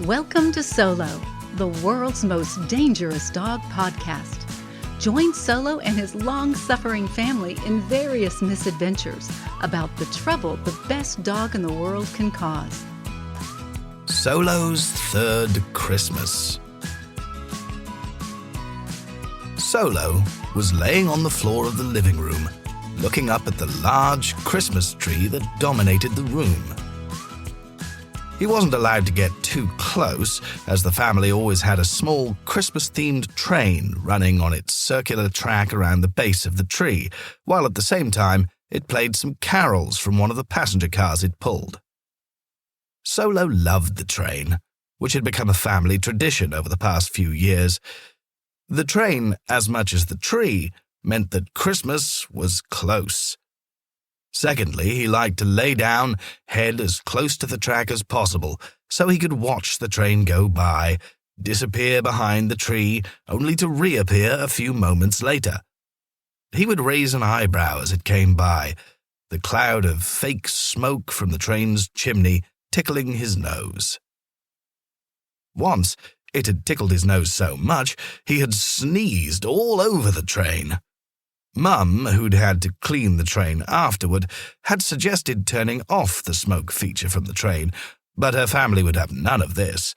Welcome to Solo, the world's most dangerous dog podcast. Join Solo and his long-suffering family in various misadventures about the trouble the best dog in the world can cause. Solo's third Christmas. Solo was laying on the floor of the living room, looking up at the large Christmas tree that dominated the room. He wasn't allowed to get too close, as the family always had a small Christmas-themed train running on its circular track around the base of the tree, while at the same time it played some carols from one of the passenger cars it pulled. Solo loved the train, which had become a family tradition over the past few years. The train, as much as the tree, meant that Christmas was close. Secondly, he liked to lay down, head as close to the track as possible, so he could watch the train go by, disappear behind the tree, only to reappear a few moments later. He would raise an eyebrow as it came by, the cloud of fake smoke from the train's chimney tickling his nose. Once, it had tickled his nose so much, he had sneezed all over the train. Mum, who'd had to clean the train afterward, had suggested turning off the smoke feature from the train, but her family would have none of this.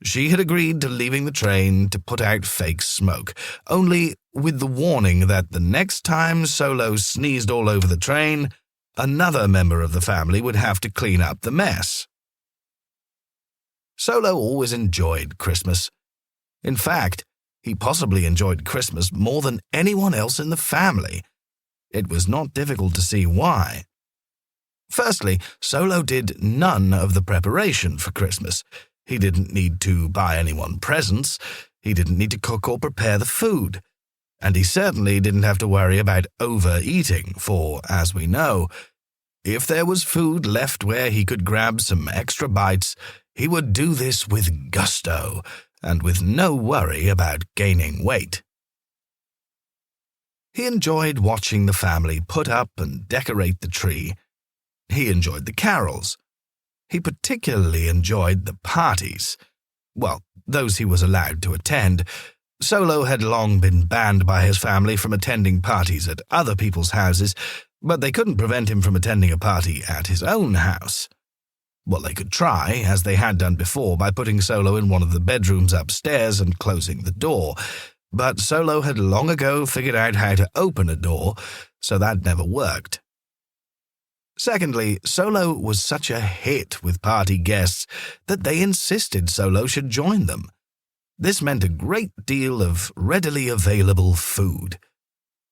She had agreed to leaving the train to put out fake smoke, only with the warning that the next time Solo sneezed all over the train, another member of the family would have to clean up the mess. Solo always enjoyed Christmas. In fact, he possibly enjoyed Christmas more than anyone else in the family. It was not difficult to see why. Firstly, Solo did none of the preparation for Christmas. He didn't need to buy anyone presents. He didn't need to cook or prepare the food. And he certainly didn't have to worry about overeating, for, as we know, if there was food left where he could grab some extra bites, he would do this with gusto, and with no worry about gaining weight. He enjoyed watching the family put up and decorate the tree. He enjoyed the carols. He particularly enjoyed the parties. Well, those he was allowed to attend. Solo had long been banned by his family from attending parties at other people's houses, but they couldn't prevent him from attending a party at his own house. Well, they could try, as they had done before, by putting Solo in one of the bedrooms upstairs and closing the door. But Solo had long ago figured out how to open a door, so that never worked. Secondly, Solo was such a hit with party guests that they insisted Solo should join them. This meant a great deal of readily available food.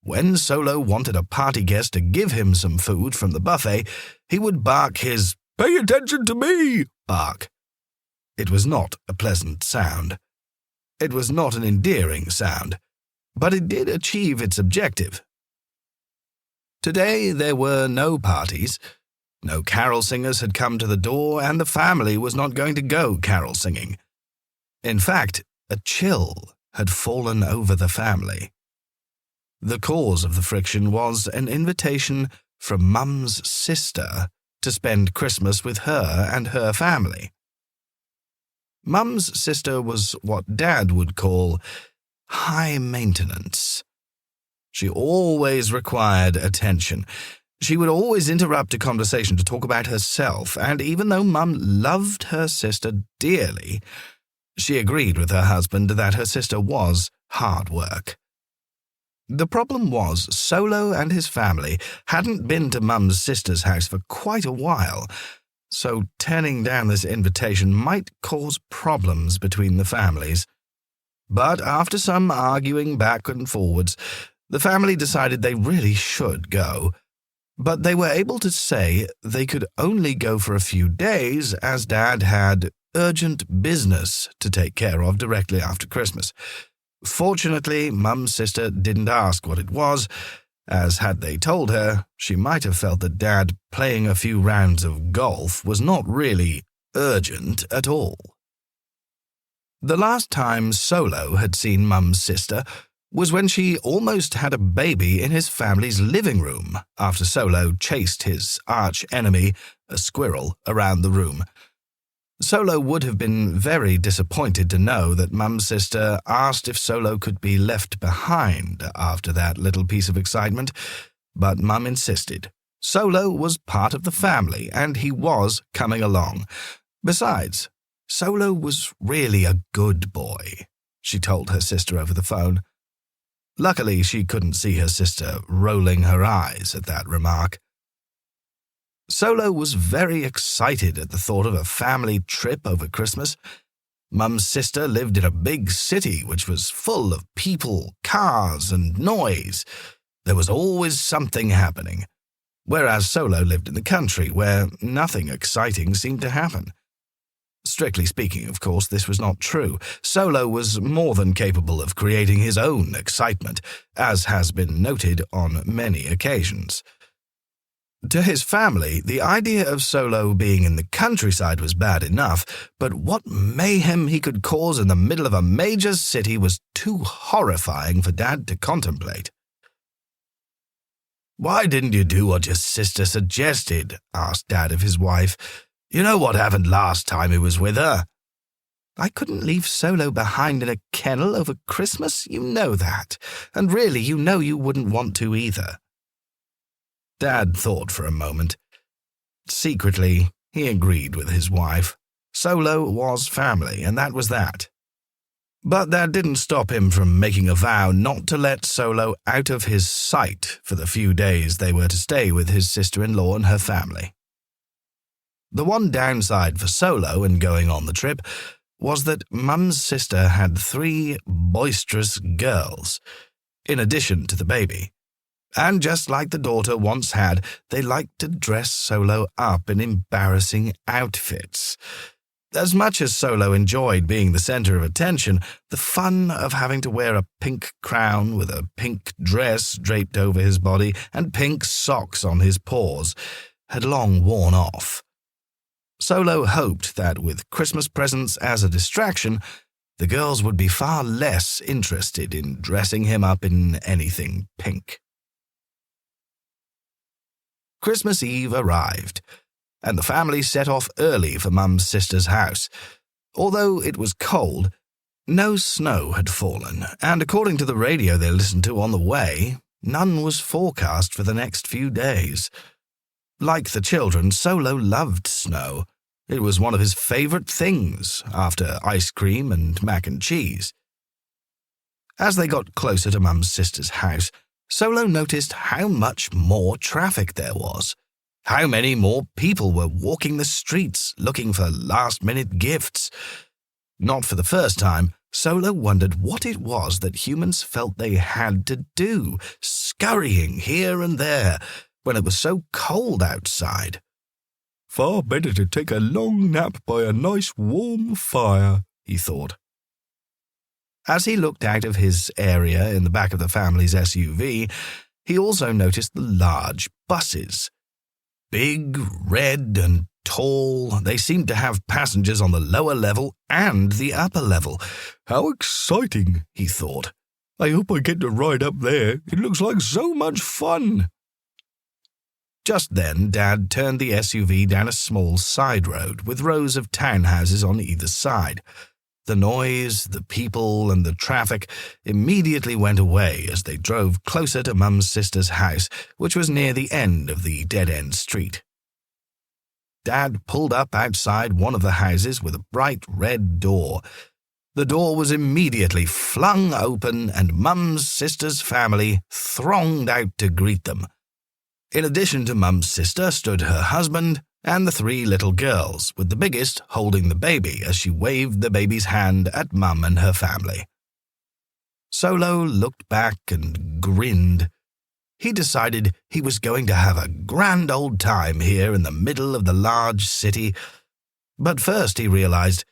When Solo wanted a party guest to give him some food from the buffet, he would bark his "Pay attention to me!" bark. It was not a pleasant sound. It was not an endearing sound, but it did achieve its objective. Today there were no parties. No carol singers had come to the door, and the family was not going to go carol singing. In fact, a chill had fallen over the family. The cause of the friction was an invitation from Mum's sister to spend Christmas with her and her family. Mum's sister was what Dad would call high maintenance. She always required attention. She would always interrupt a conversation to talk about herself, and even though Mum loved her sister dearly, she agreed with her husband that her sister was hard work. The problem was Solo and his family hadn't been to Mum's sister's house for quite a while, so turning down this invitation might cause problems between the families. But after some arguing back and forwards, the family decided they really should go. But they were able to say they could only go for a few days, as Dad had urgent business to take care of directly after Christmas. Fortunately, Mum's sister didn't ask what it was, as had they told her, she might have felt that Dad playing a few rounds of golf was not really urgent at all. The last time Solo had seen Mum's sister was when she almost had a baby in his family's living room after Solo chased his arch-enemy, a squirrel, around the room. Solo would have been very disappointed to know that Mum's sister asked if Solo could be left behind after that little piece of excitement, but Mum insisted. Solo was part of the family, and he was coming along. Besides, Solo was really a good boy, she told her sister over the phone. Luckily, she couldn't see her sister rolling her eyes at that remark. Solo was very excited at the thought of a family trip over Christmas. Mum's sister lived in a big city which was full of people, cars, and noise. There was always something happening, whereas Solo lived in the country where nothing exciting seemed to happen. Strictly speaking, of course, this was not true. Solo was more than capable of creating his own excitement, as has been noted on many occasions. To his family, the idea of Solo being in the countryside was bad enough, but what mayhem he could cause in the middle of a major city was too horrifying for Dad to contemplate. "Why didn't you do what your sister suggested?" asked Dad of his wife. "You know what happened last time he was with her." "I couldn't leave Solo behind in a kennel over Christmas, you know that. And really, you know you wouldn't want to either." Dad thought for a moment. Secretly, he agreed with his wife. Solo was family, and that was that. But that didn't stop him from making a vow not to let Solo out of his sight for the few days they were to stay with his sister-in-law and her family. The one downside for Solo in going on the trip was that Mum's sister had 3 boisterous girls, in addition to the baby. And just like the daughter once had, they liked to dress Solo up in embarrassing outfits. As much as Solo enjoyed being the center of attention, the fun of having to wear a pink crown with a pink dress draped over his body and pink socks on his paws had long worn off. Solo hoped that with Christmas presents as a distraction, the girls would be far less interested in dressing him up in anything pink. Christmas Eve arrived, and the family set off early for Mum's sister's house. Although it was cold, no snow had fallen, and according to the radio they listened to on the way, none was forecast for the next few days. Like the children, Solo loved snow. It was one of his favorite things, after ice cream and mac and cheese. As they got closer to Mum's sister's house, Solo noticed how much more traffic there was, how many more people were walking the streets looking for last-minute gifts. Not for the first time, Solo wondered what it was that humans felt they had to do, scurrying here and there when it was so cold outside. "Far better to take a long nap by a nice warm fire," he thought. As he looked out of his area in the back of the family's SUV, he also noticed the large buses. Big, red, and tall, they seemed to have passengers on the lower level and the upper level. "How exciting," he thought. "I hope I get to ride up there. It looks like so much fun." Just then, Dad turned the SUV down a small side road with rows of townhouses on either side. The noise, the people, and the traffic immediately went away as they drove closer to Mum's sister's house, which was near the end of the dead-end street. Dad pulled up outside one of the houses with a bright red door. The door was immediately flung open, and Mum's sister's family thronged out to greet them. In addition to Mum's sister stood her husband and the 3 little girls, with the biggest holding the baby as she waved the baby's hand at Mum and her family. Solo looked back and grinned. He decided he was going to have a grand old time here in the middle of the large city, but first he realized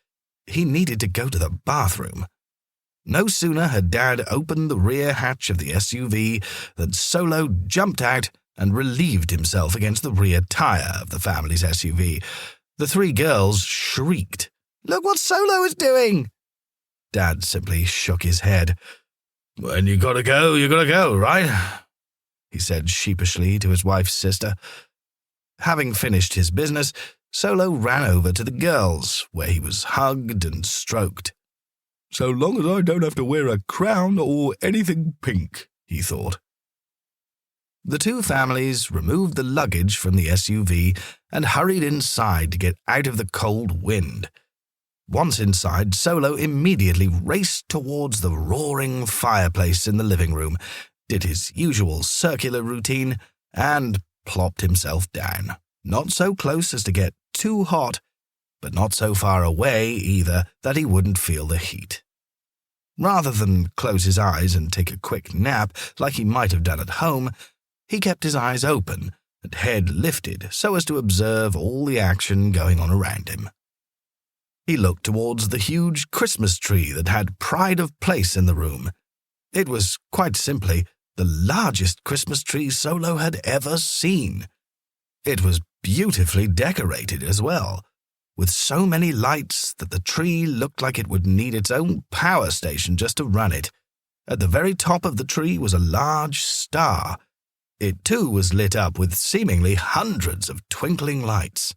he needed to go to the bathroom. No sooner had Dad opened the rear hatch of the SUV than Solo jumped out and relieved himself against the rear tire of the family's SUV. The 3 girls shrieked, "Look what Solo is doing!" Dad simply shook his head. "When you gotta go, right?" he said sheepishly to his wife's sister. Having finished his business, Solo ran over to the girls, where he was hugged and stroked. "So long as I don't have to wear a crown or anything pink," he thought. The two families removed the luggage from the SUV and hurried inside to get out of the cold wind. Once inside, Solo immediately raced towards the roaring fireplace in the living room, did his usual circular routine, and plopped himself down. Not so close as to get too hot, but not so far away either that he wouldn't feel the heat. Rather than close his eyes and take a quick nap like he might have done at home, he kept his eyes open and head lifted so as to observe all the action going on around him. He looked towards the huge Christmas tree that had pride of place in the room. It was, quite simply, the largest Christmas tree Solo had ever seen. It was beautifully decorated as well, with so many lights that the tree looked like it would need its own power station just to run it. At the very top of the tree was a large star. It too was lit up with seemingly hundreds of twinkling lights.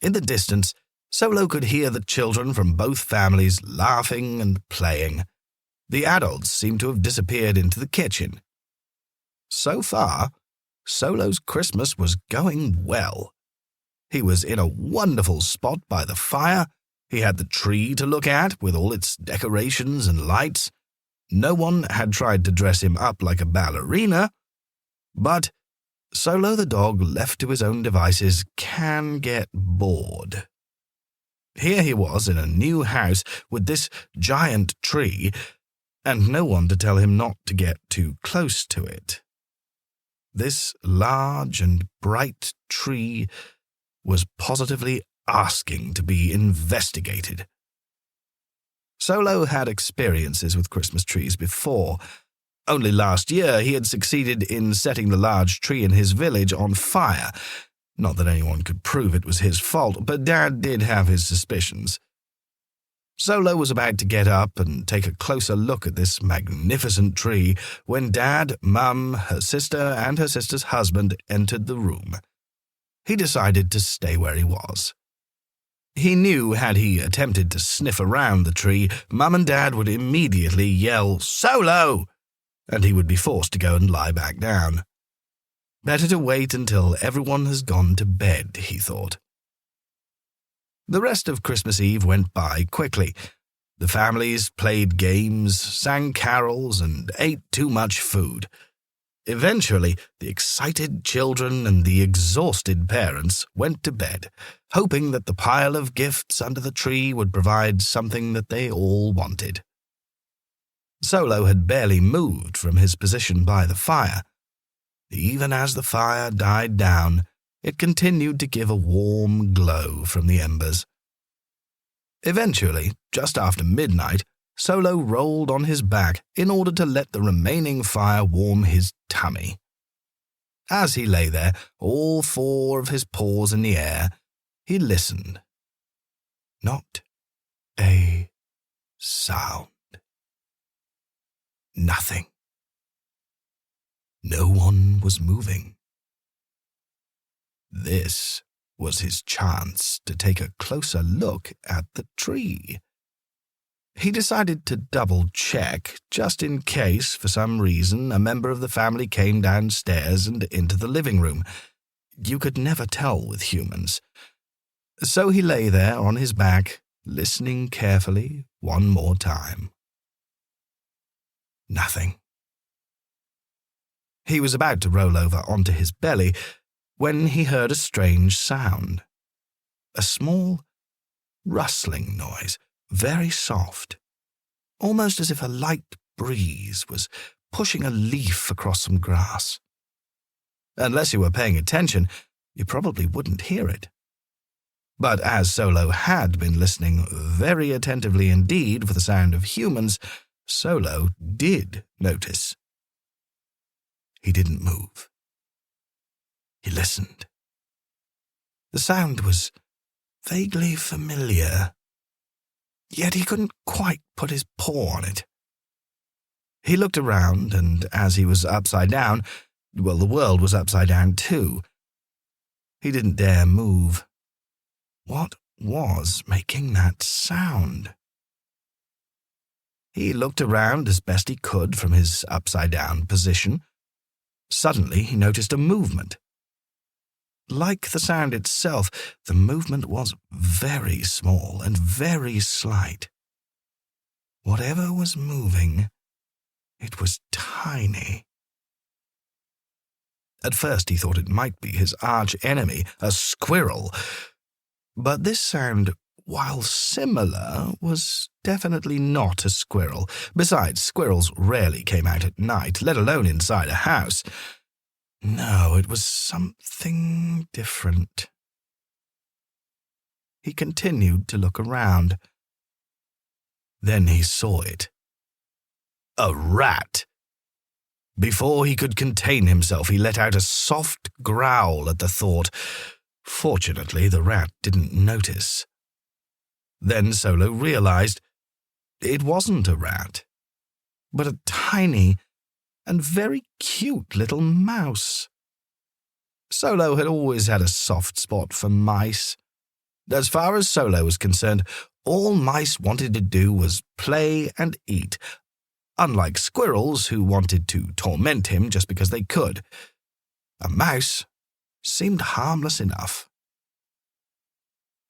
In the distance, Solo could hear the children from both families laughing and playing. The adults seemed to have disappeared into the kitchen. So far, Solo's Christmas was going well. He was in a wonderful spot by the fire. He had the tree to look at with all its decorations and lights. No one had tried to dress him up like a ballerina. But Solo the dog, left to his own devices, can get bored. Here he was in a new house with this giant tree, and no one to tell him not to get too close to it. This large and bright tree was positively asking to be investigated. Solo had experiences with Christmas trees before. Only last year he had succeeded in setting the large tree in his village on fire. Not that anyone could prove it was his fault, but Dad did have his suspicions. Solo was about to get up and take a closer look at this magnificent tree when Dad, Mum, her sister, and her sister's husband entered the room. He decided to stay where he was. He knew had he attempted to sniff around the tree, Mum and Dad would immediately yell, "Solo!" and he would be forced to go and lie back down. Better to wait until everyone has gone to bed, he thought. The rest of Christmas Eve went by quickly. The families played games, sang carols, and ate too much food. Eventually, the excited children and the exhausted parents went to bed, hoping that the pile of gifts under the tree would provide something that they all wanted. Solo had barely moved from his position by the fire. Even as the fire died down, it continued to give a warm glow from the embers. Eventually, just after midnight, Solo rolled on his back in order to let the remaining fire warm his tummy. As he lay there, all four of his paws in the air, he listened. Not a sound. Nothing. No one was moving. This was his chance to take a closer look at the tree. He decided to double-check, just in case, for some reason, a member of the family came downstairs and into the living room. You could never tell with humans. So he lay there on his back, listening carefully one more time. Nothing. He was about to roll over onto his belly when he heard a strange sound. A small, rustling noise, very soft, almost as if a light breeze was pushing a leaf across some grass. Unless you were paying attention, you probably wouldn't hear it. But as Solo had been listening very attentively indeed for the sound of humans, Solo did notice. He didn't move. He listened. The sound was vaguely familiar, yet he couldn't quite put his paw on it. He looked around, and as he was upside down, well, the world was upside down too. He didn't dare move. What was making that sound? He looked around as best he could from his upside-down position. Suddenly he noticed a movement. Like the sound itself, the movement was very small and very slight. Whatever was moving, it was tiny. At first he thought it might be his arch-enemy, a squirrel. But this sound, while similar, was definitely not a squirrel. Besides, squirrels rarely came out at night, let alone inside a house. No, it was something different. He continued to look around. Then he saw it. A rat! Before he could contain himself, he let out a soft growl at the thought. Fortunately, the rat didn't notice. Then Solo realized it wasn't a rat, but a tiny and very cute little mouse. Solo had always had a soft spot for mice. As far as Solo was concerned, all mice wanted to do was play and eat, unlike squirrels who wanted to torment him just because they could. A mouse seemed harmless enough.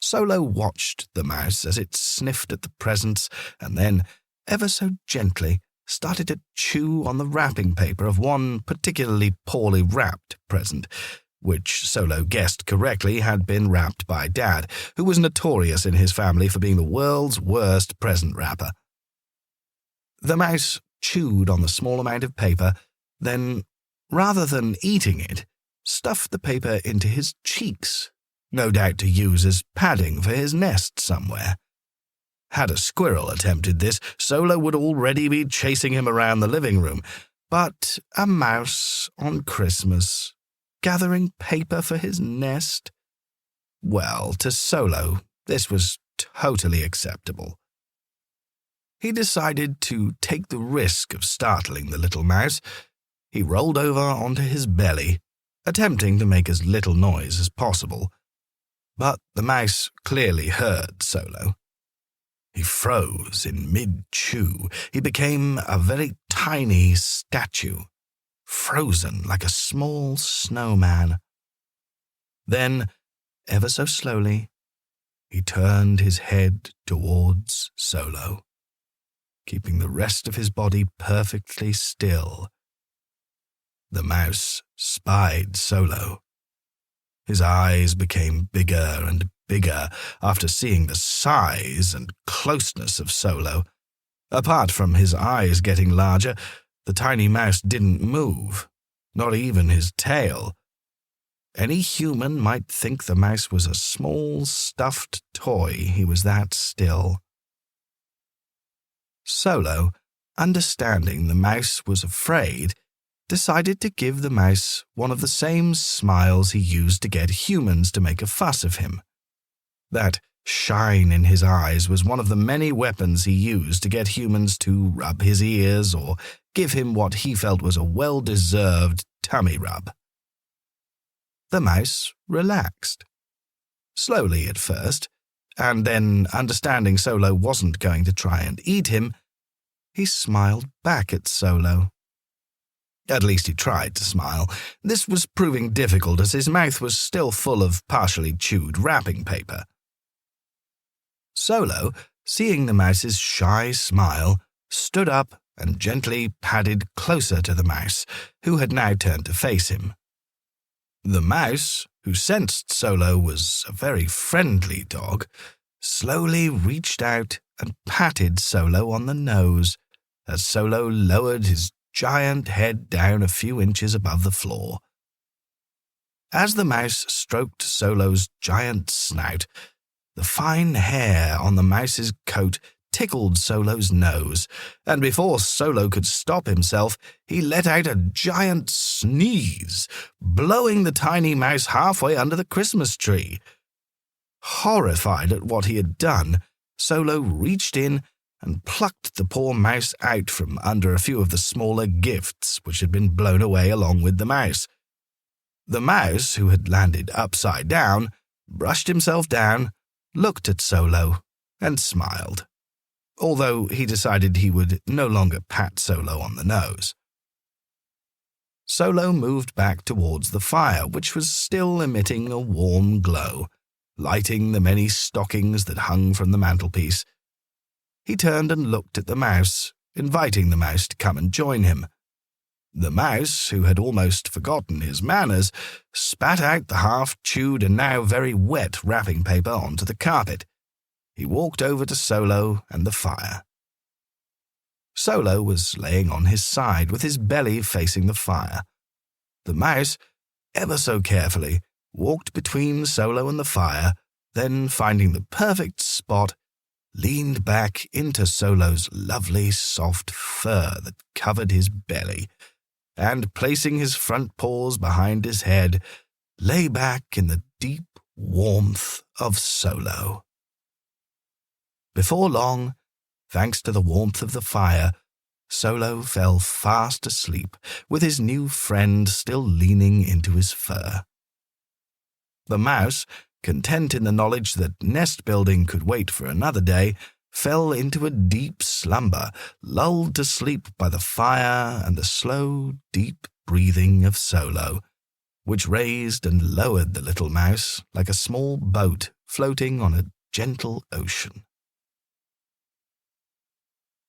Solo watched the mouse as it sniffed at the presents and then, ever so gently, started to chew on the wrapping paper of one particularly poorly wrapped present, which Solo guessed correctly had been wrapped by Dad, who was notorious in his family for being the world's worst present wrapper. The mouse chewed on the small amount of paper, then, rather than eating it, stuffed the paper into his cheeks, no doubt to use as padding for his nest somewhere. Had a squirrel attempted this, Solo would already be chasing him around the living room. But a mouse on Christmas, gathering paper for his nest? Well, to Solo, this was totally acceptable. He decided to take the risk of startling the little mouse. He rolled over onto his belly, attempting to make as little noise as possible. But the mouse clearly heard Solo. He froze in mid-chew. He became a very tiny statue, frozen like a small snowman. Then, ever so slowly, he turned his head towards Solo, keeping the rest of his body perfectly still. The mouse spied Solo. His eyes became bigger and bigger after seeing the size and closeness of Solo. Apart from his eyes getting larger, the tiny mouse didn't move, not even his tail. Any human might think the mouse was a small stuffed toy, he was that still. Solo, understanding the mouse was afraid, decided to give the mouse one of the same smiles he used to get humans to make a fuss of him. That shine in his eyes was one of the many weapons he used to get humans to rub his ears or give him what he felt was a well-deserved tummy rub. The mouse relaxed. Slowly at first, and then, understanding Solo wasn't going to try and eat him, he smiled back at Solo. At least he tried to smile. This was proving difficult as his mouth was still full of partially chewed wrapping paper. Solo, seeing the mouse's shy smile, stood up and gently padded closer to the mouse, who had now turned to face him. The mouse, who sensed Solo was a very friendly dog, slowly reached out and patted Solo on the nose as Solo lowered his giant head down a few inches above the floor. As the mouse stroked Solo's giant snout, the fine hair on the mouse's coat tickled Solo's nose, and before Solo could stop himself, he let out a giant sneeze, blowing the tiny mouse halfway under the Christmas tree. Horrified at what he had done, Solo reached in and plucked the poor mouse out from under a few of the smaller gifts which had been blown away along with the mouse. The mouse, who had landed upside down, brushed himself down, looked at Solo and smiled, although he decided he would no longer pat Solo on the nose. Solo moved back towards the fire, which was still emitting a warm glow, lighting the many stockings that hung from the mantelpiece. He turned and looked at the mouse, inviting the mouse to come and join him. The mouse, who had almost forgotten his manners, spat out the half-chewed and now very wet wrapping paper onto the carpet. He walked over to Solo and the fire. Solo was laying on his side with his belly facing the fire. The mouse, ever so carefully, walked between Solo and the fire, then, finding the perfect spot, leaned back into Solo's lovely soft fur that covered his belly, and, placing his front paws behind his head, lay back in the deep warmth of Solo. Before long, thanks to the warmth of the fire, Solo fell fast asleep, with his new friend still leaning into his fur. The mouse, content in the knowledge that nest-building could wait for another day, fell into a deep slumber, lulled to sleep by the fire and the slow, deep breathing of Solo, which raised and lowered the little mouse like a small boat floating on a gentle ocean.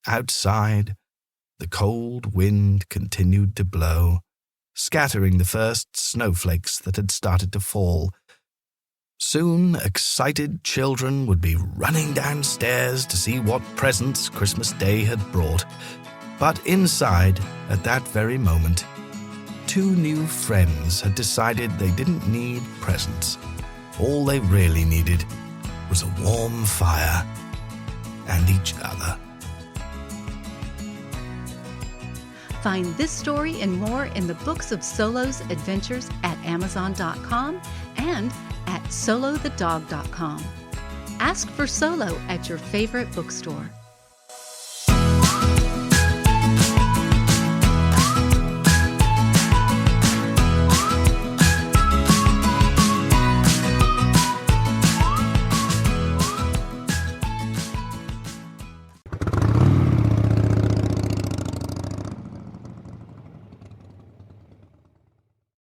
Outside, the cold wind continued to blow, scattering the first snowflakes that had started to fall. Soon, excited children would be running downstairs to see what presents Christmas Day had brought. But inside, at that very moment, two new friends had decided they didn't need presents. All they really needed was a warm fire and each other. Find this story and more in the Books of Solo's Adventures at Amazon.com and at solothedog.com. Ask for Solo at your favorite bookstore.